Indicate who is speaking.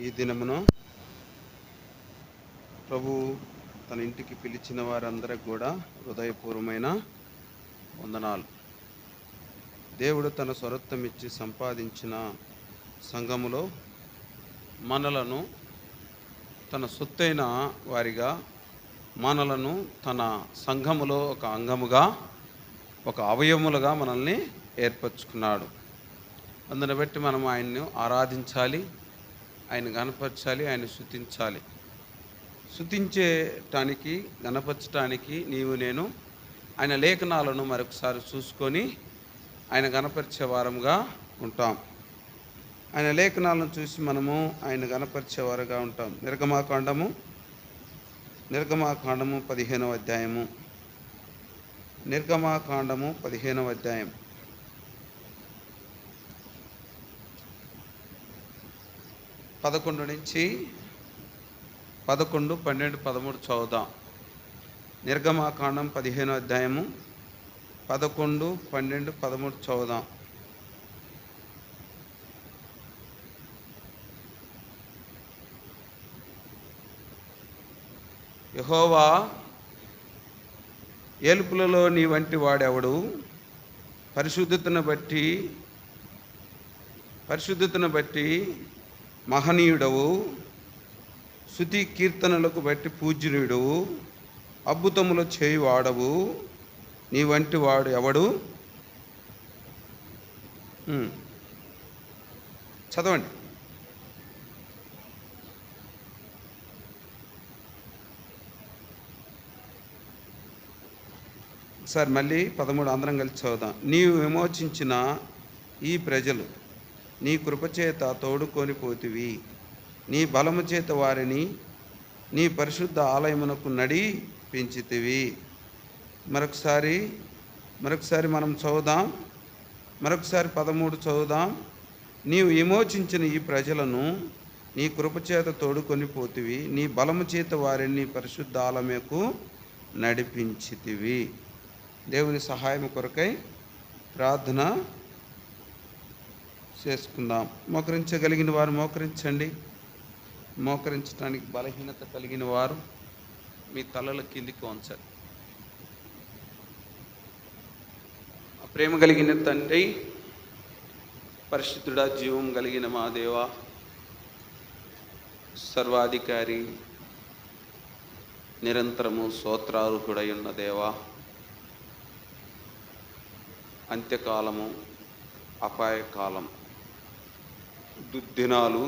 Speaker 1: ఈ దినమున ప్రభు తన ఇంటికి పిలిచిన వారందరికి కూడా హృదయపూర్వమైన వందనాలు. దేవుడు తన స్వరత్వం ఇచ్చి సంపాదించిన సంఘములో మనలను తన సొత్తైన వారిగా, మనలను తన సంఘములో ఒక అంగముగా, ఒక అవయములుగా మనల్ని ఏర్పరచుకున్నాడు. అందుని బట్టి మనం ఆయన్ను ఆరాధించాలి, ఆయన గణపరచాలి, ఆయన స్తుతించాలి. స్తుతించేటానికి, గణపరచటానికి నీవు నేను ఆయన లేఖనాలను మరొకసారి చూసుకొని ఆయన గణపరిచే వారంగా ఉంటాం. ఆయన లేఖనాలను చూసి మనము ఆయన గణపరిచేవారుగా ఉంటాం. నిర్గమాకాండము 15వ అధ్యాయము. నిర్గమాకాండము 15వ అధ్యాయం. 11 నుంచి 11, 12, 13 చదువుదాం. నిర్గమాకాండం 15వ అధ్యాయము 11, 12, 13 చదువుదాం. యెహోవా ఏలుపులలో నీ వంటి వాడెవడు? పరిశుద్ధతను బట్టి మహనీయుడవు, స్తుతి కీర్తనలకు బట్టి పూజ్యుడవు, అద్భుతములు చేయువాడవు, నీ వంటి వాడు ఎవడు? చదవండి. సార్ మళ్ళీ 13 అందరం కలిసి చదువుదాం. నీవు విమోచించిన ఈ ప్రజలు నీ కృపచేత తోడుకొని పోతివి, నీ బలము చేత వారిని నీ పరిశుద్ధ ఆలయమునకు నడిపించితివి. మరొకసారి మనం చదువుదాం. మరొకసారి 13 చదువుదాం. నీవు విమోచించిన ఈ ప్రజలను నీ కృపచేత తోడుకొని పోతివి, నీ బలము చేత వారిని నీ పరిశుద్ధ ఆలయమునకు నడిపించితివి. దేవుని సహాయం కొరకై ప్రార్థన చేసుకుందాం. మోకరించగలిగిన వారు మోకరించండి. మోకరించడానికి బలహీనత కలిగిన వారు మీ తలల కిందికి వంచండి. ప్రేమ కలిగిన తండ్రి, పరిశుద్ధుడా, జీవం కలిగిన మా దేవ, సర్వాధికారి, నిరంతరము స్తోత్రార్హుడై ఉన్న దేవా, అంత్యకాలము, అపాయకాలం, దుర్దినాలు